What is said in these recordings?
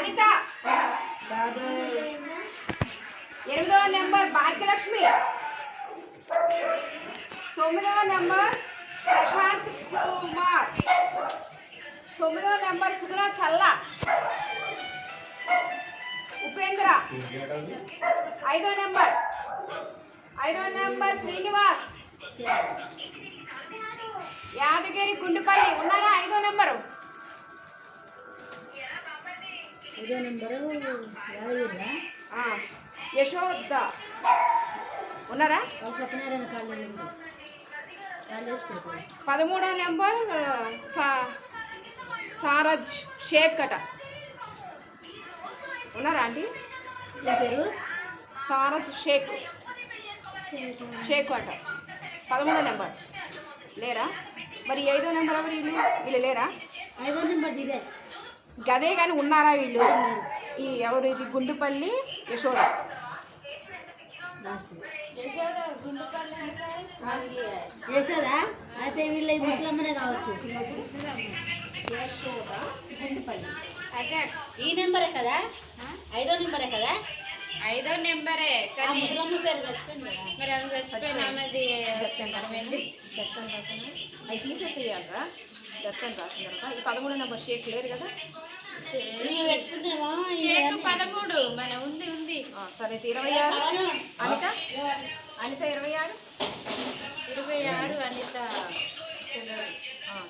అనిత. 8వ నెంబర్ భాగ్యలక్ష్మి. 9వ నెంబర్ ప్రశాంత్ కుమార్. 9వ నెంబర్ సుగుణ చల్ల ఉపేంద్ర. 5వ నెంబర్ శ్రీనివాస్ యాదగిరి గుండుపల్లి. ఉన్నారా 5వ నెంబరు? యశోద ఉన్నారా? 13వ నెంబర్ సారజ్ షేక్ అట. ఉన్నారా అండి? పేరు సారజ్ షేక్ అట. 13వ నెంబర్ లేరా? మరి 5వ నెంబర్ ఎవరు? వీళ్ళు లేరా? 5వ నెంబర్ గదే కానీ ఉన్నారా వీళ్ళు? ఈ ఎవరు? ఇది గుండుపల్లి యశోద. యశోదా అయితే వీళ్ళ ముసలమ్మనే కావచ్చు. యశోద గుండుపల్లి. అయితే ఈ నెంబరే కదా? 5వ నెంబరే కదా? 5వ నెంబరే కానీ ముసలమ్మ పేరు చచ్చిపోయింది కదా? మరి అది చచ్చిపోయినది అవి తీసేసేయాలరా దత్తని రాసిన తర్వాత. ఈ 13వ నెంబర్ షేక్ లేరు కదా? పెట్టుకుందేమో. 13 మన ఉంది. సరే 26 అనిత. 26 అనిత.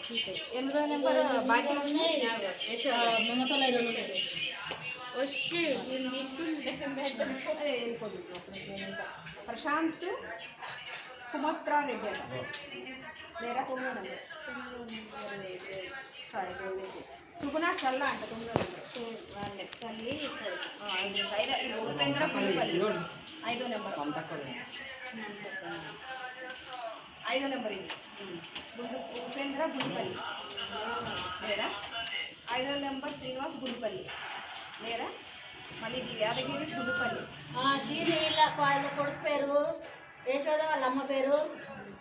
తీసే. 8వ నెంబర్ భాగ్యలక్ష్మి. మమతలో 2 ప్రశాంత్ కుమాత్రారెడ్డి అట లేరా? 9వ నెంబర్. సుగుణ చల్ల అంట 9వ నెంబర్. ఉపేంద్ర గుండుపల్లి. 5వ నెంబర్. 5వ నెంబర్ ఇది ఉపేంద్ర గుండుపల్లి లేరా? 5వ నెంబర్ శ్రీనివాస్ గుండుపల్లి లేరా? మళ్ళీ ఇది యాదగిరి గుండుపల్లి. సీని వీళ్ళ కొడుకు పేరు యశోద, వాళ్ళ అమ్మ పేరు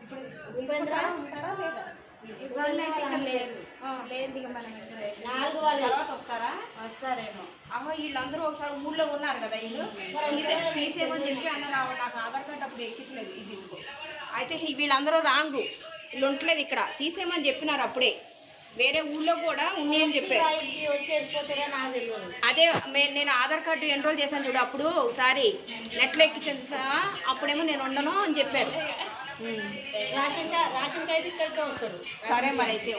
ఇప్పుడు ఉపేంద్ర. ఉంటారా లేదా? లేదు ఇక మనం 4 వాళ్ళు తర్వాత వస్తారా? వస్తారేమో. వీళ్ళందరూ ఒకసారి ఊళ్ళో ఉన్నారు కదా. వీళ్ళు తీసేమని చెప్పి అన్నారు. నాకు ఆధార్ కార్డు అప్పుడు ఎక్కించలేదు. ఇది తీసుకో. అయితే వీళ్ళందరూ రాంగు. వీళ్ళు ఉండలేదు ఇక్కడ. తీసేయమని చెప్పినారు అప్పుడే. వేరే ఊళ్ళో కూడా ఉంది అని చెప్పారు. వచ్చేసిపోతారా నాకు తెలియదు. అదే నేను ఆధార్ కార్డు ఎన్రోల్ చేశాను చూడు. అప్పుడు ఒకసారి నెట్లో ఎక్కించాను చూసా. అప్పుడేమో నేను ఉండను అని చెప్పారు. రేషన్ అయితే ఇక్కడికే వస్తారు. సరే మరి అయితే